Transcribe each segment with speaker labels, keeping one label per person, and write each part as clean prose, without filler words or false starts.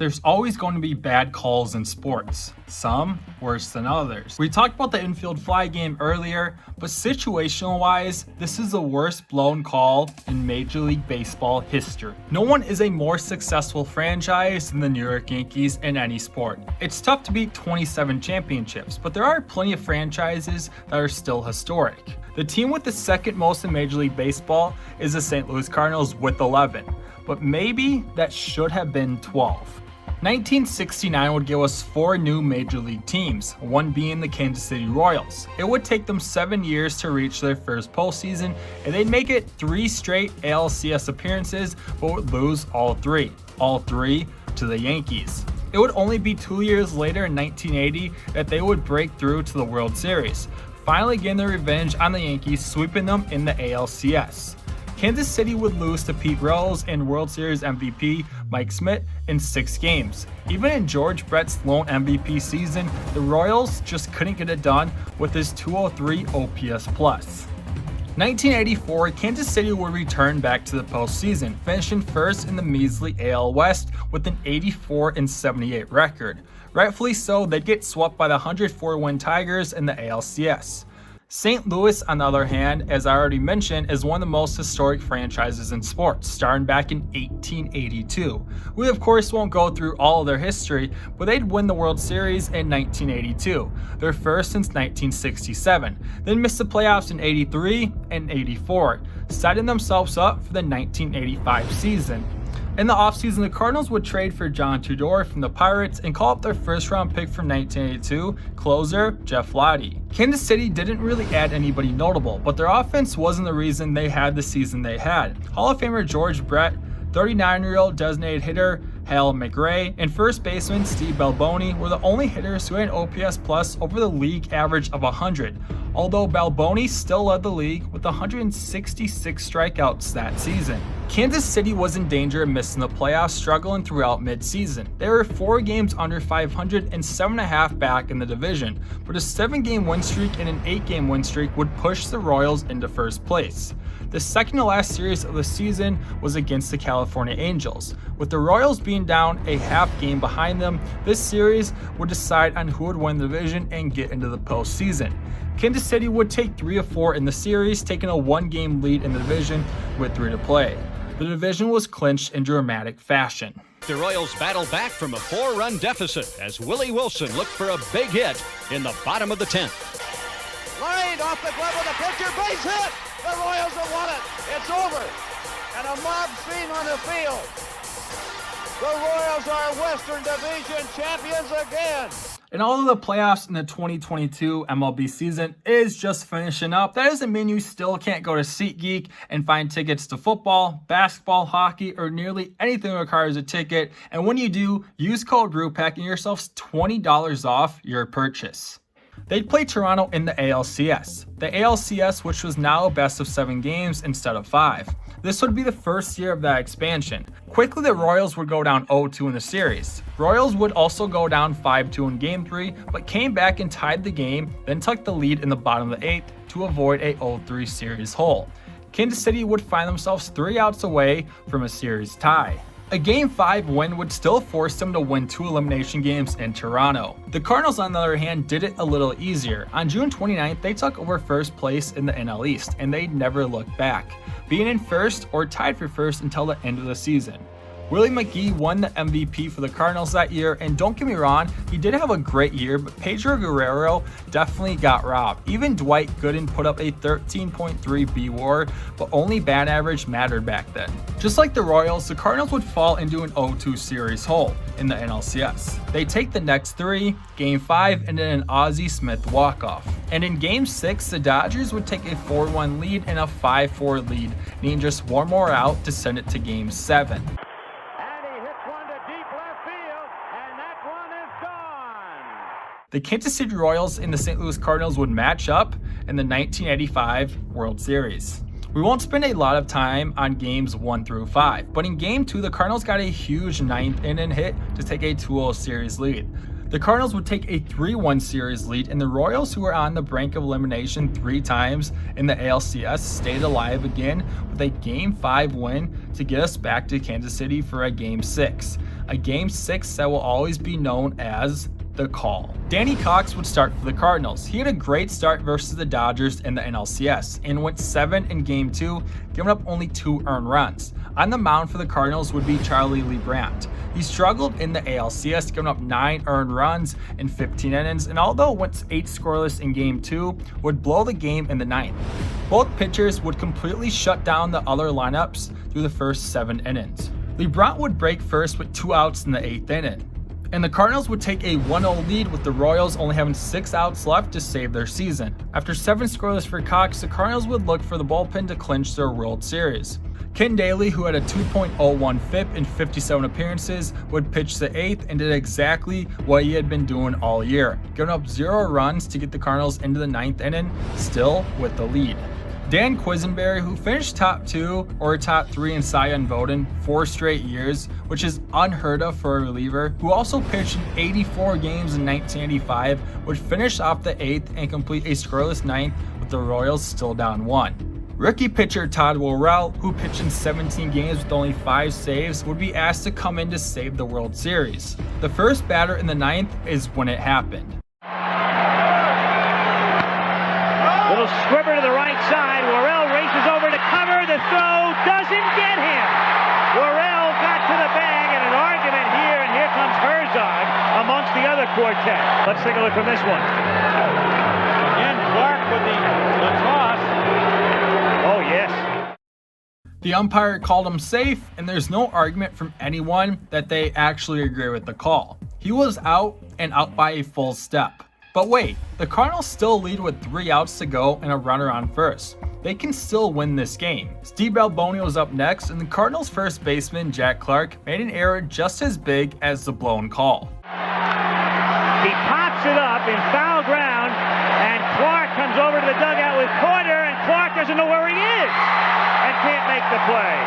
Speaker 1: There's always going to be bad calls in sports, some worse than others. We talked about the infield fly game earlier, but situational wise, this is the worst blown call in Major League Baseball history. No one is a more successful franchise than the New York Yankees in any sport. It's tough to beat 27 championships, but there are plenty of franchises that are still historic. The team with the second most in Major League Baseball is the St. Louis Cardinals with 11, but maybe that should have been 12. 1969 would give us 4 new Major League teams, one being the Kansas City Royals. It would take them 7 years to reach their first postseason, and they'd make it 3 straight ALCS appearances, but would lose all 3 to the Yankees. It would only be 2 years later in 1980 that they would break through to the World Series, finally getting their revenge on the Yankees, sweeping them in the ALCS. Kansas City would lose to Pete Rose and World Series MVP Mike Smith in 6 games. Even in George Brett's lone MVP season, the Royals just couldn't get it done with his 203 OPS+. 1984, Kansas City would return back to the postseason, finishing first in the measly AL West with an 84-78 record. Rightfully so, they'd get swept by the 104-win Tigers in the ALCS. St. Louis, on the other hand, as I already mentioned, is one of the most historic franchises in sports, starting back in 1882. We of course won't go through all of their history, but they'd win the World Series in 1982, their first since 1967, then missed the playoffs in 83 and 84, setting themselves up for the 1985 season. In the offseason, the Cardinals would trade for John Tudor from the Pirates and call up their first-round pick from 1982, closer Jeff Lottie. Kansas City didn't really add anybody notable, but their offense wasn't the reason they had the season they had. Hall of Famer George Brett, 39-year-old designated hitter Hal McRae, and first baseman Steve Balboni were the only hitters who had an OPS plus over the league average of 100, although Balboni still led the league with 166 strikeouts that season. Kansas City was in danger of missing the playoffs, struggling throughout mid-season. They were 4 games under 500 and 7.5 back in the division, but a 7-game win streak and an 8-game win streak would push the Royals into first place. The second to last series of the season was against the California Angels. With the Royals being down a half game behind them, this series would decide on who would win the division and get into the postseason. Kansas City would take 3 of 4 in the series, taking a 1-game lead in the division with 3 to play. The division was clinched in dramatic fashion.
Speaker 2: The Royals battle back from a 4-run deficit as Willie Wilson looked for a big hit in the bottom of the 10th.
Speaker 3: Line off the glove of the pitcher, base hit! The Royals have won it! It's over! And a mob scene on the field. The Royals are Western Division champions again!
Speaker 1: And although the playoffs in the 2022 MLB season is just finishing up, that doesn't mean you still can't go to SeatGeek and find tickets to football, basketball, hockey, or nearly anything that requires a ticket. And when you do, use code GROUPPACK and yourselves $20 off your purchase. They'd play Toronto in the ALCS. The ALCS, which was now a best of 7 games instead of 5. This would be the first year of that expansion. Quickly, the Royals would go down 0-2 in the series. Royals would also go down 5-2 in Game 3, but came back and tied the game, then took the lead in the bottom of the 8th to avoid a 0-3 series hole. Kansas City would find themselves 3 outs away from a series tie. A Game 5 win would still force them to win 2 elimination games in Toronto. The Cardinals, on the other hand, did it a little easier. On June 29th, they took over first place in the NL East, and they never looked back, being in first or tied for first until the end of the season. Willie McGee won the MVP for the Cardinals that year, and don't get me wrong, he did have a great year, but Pedro Guerrero definitely got robbed. Even Dwight Gooden put up a 13.3 B-WAR, but only bat average mattered back then. Just like the Royals, the Cardinals would fall into an 0-2 series hole in the NLCS. They take the next 3, Game 5 ended in an Ozzie Smith walk-off. And in Game 6, the Dodgers would take a 4-1 lead and a 5-4 lead, needing just one more out to send it to Game 7. The Kansas City Royals and the St. Louis Cardinals would match up in the 1985 World Series. We won't spend a lot of time on games 1 through 5, but in Game 2, the Cardinals got a huge 9th inning hit to take a 2-0 series lead. The Cardinals would take a 3-1 series lead, and the Royals, who were on the brink of elimination 3 times in the ALCS, stayed alive again with a Game 5 win to get us back to Kansas City for a Game 6. a Game 6 that will always be known as the call. Danny Cox would start for the Cardinals. He had a great start versus the Dodgers in the NLCS and went 7 in Game 2, giving up only 2 earned runs. On the mound for the Cardinals would be Charlie Lee Brandt. He struggled in the ALCS, giving up 9 earned runs in 15 innings, and although went 8 scoreless in Game 2, would blow the game in the 9th. Both pitchers would completely shut down the other lineups through the first 7 innings. Lee Brandt would break first with 2 outs in the 8th inning, and the Cardinals would take a 1-0 lead with the Royals only having 6 outs left to save their season. After 7 scoreless for Cox, the Cardinals would look for the bullpen to clinch their World Series. Ken Daly, who had a 2.01 FIP in 57 appearances, would pitch the 8th and did exactly what he had been doing all year, giving up 0 runs to get the Cardinals into the 9th inning, still with the lead. Dan Quisenberry, who finished top 2 or top 3 in Cy Young voting 4 straight years, which is unheard of for a reliever, who also pitched in 84 games in 1985, would finish off the 8th and complete a scoreless 9th with the Royals still down 1. Rookie pitcher Todd Worrell, who pitched in 17 games with only 5 saves, would be asked to come in to save the World Series. The first batter in the 9th is when it happened.
Speaker 4: Little squibber to the right side. Worrell races over to cover. The throw doesn't get him. Worrell got to the bag in an argument here, and here comes Herzog amongst the other quartet. Let's take a look from this one. Again, Clark with the toss. Oh, yes.
Speaker 1: The umpire called him safe, and there's no argument from anyone that they actually agree with the call. He was out and out by a full step. But wait, the Cardinals still lead with 3 outs to go and a runner on first. They can still win this game. Steve Balboni was up next, and the Cardinals' first baseman, Jack Clark, made an error just as big as the blown call.
Speaker 4: He pops it up in foul ground, and Clark comes over to the dugout with Porter, and Clark doesn't know where he is and can't make the play.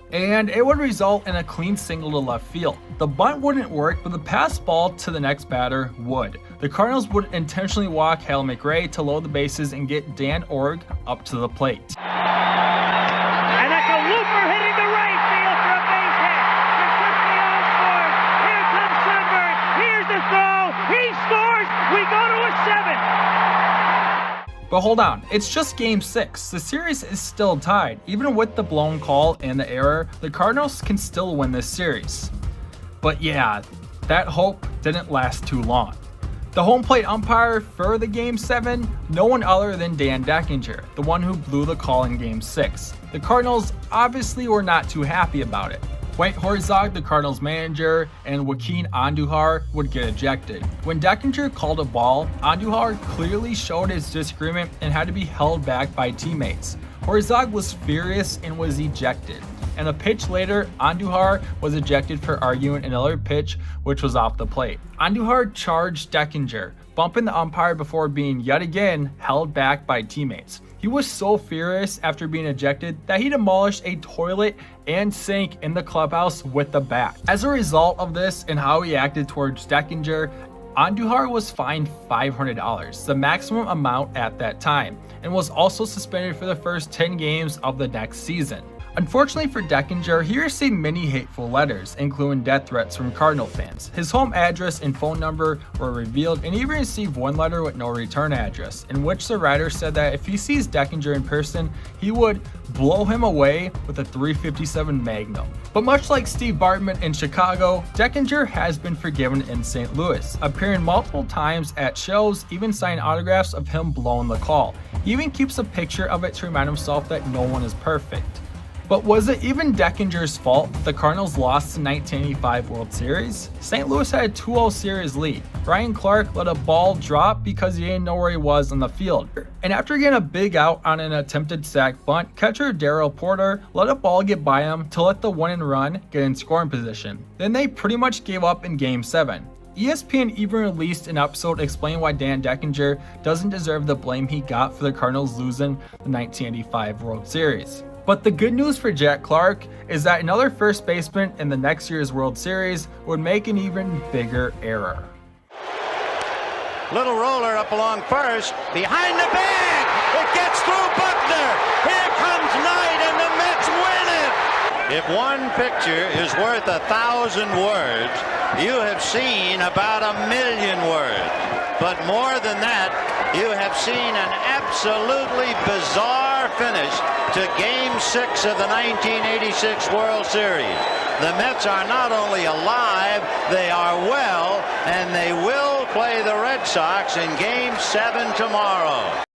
Speaker 1: And it would result in a clean single to left field. The bunt wouldn't work, but the pass ball to the next batter would. The Cardinals would intentionally walk Hal McRae to load the bases and get Dan Org up to the plate.
Speaker 4: And that's a looper hitting the right field for a base hit. It puts the on board. Here comes Sundberg. Here's the throw. He scores. We go to a 7.
Speaker 1: But hold on, it's just Game 6. The series is still tied. Even with the blown call and the error, the Cardinals can still win this series. But yeah, that hope didn't last too long. The home plate umpire for the Game 7, no one other than Dan Denkinger, the one who blew the call in Game 6. The Cardinals obviously were not too happy about it. White Herzog, the Cardinals manager, and Joaquin Andujar would get ejected. When Denkinger called a ball, Andujar clearly showed his disagreement and had to be held back by teammates. Herzog was furious and was ejected. And a pitch later, Andujar was ejected for arguing another pitch which was off the plate. Andujar charged Denkinger, bumping the umpire before being yet again held back by teammates. He was so furious after being ejected that he demolished a toilet and sink in the clubhouse with the bat. As a result of this and how he acted towards Denkinger, Andujar was fined $500, the maximum amount at that time, and was also suspended for the first 10 games of the next season. Unfortunately for Denkinger, he received many hateful letters, including death threats from Cardinal fans. His home address and phone number were revealed, and he even received one letter with no return address, in which the writer said that if he sees Denkinger in person, he would blow him away with a .357 Magnum. But much like Steve Bartman in Chicago, Denkinger has been forgiven in St. Louis, appearing multiple times at shows, even signing autographs of him blowing the call. He even keeps a picture of it to remind himself that no one is perfect. But was it even Denkinger's fault that the Cardinals lost the 1985 World Series? St. Louis had a 2-0 series lead. Ryan Clark let a ball drop because he didn't know where he was on the field. And after getting a big out on an attempted sac bunt, catcher Darrell Porter let a ball get by him to let the winning run get in scoring position. Then they pretty much gave up in Game 7. ESPN even released an episode explaining why Dan Denkinger doesn't deserve the blame he got for the Cardinals losing the 1985 World Series. But the good news for Jack Clark is that another first baseman in the next year's World Series would make an even bigger error.
Speaker 5: Little roller up along first, behind the bag, it gets through Buckner, here comes Knight and the Mets win it! If one picture is worth 1,000 words, you have seen about 1,000,000 words. But more than that, you have seen an absolutely bizarre finish to Game 6 of the 1986 World Series. The Mets are not only alive, they are well, and they will play the Red Sox in Game 7 tomorrow.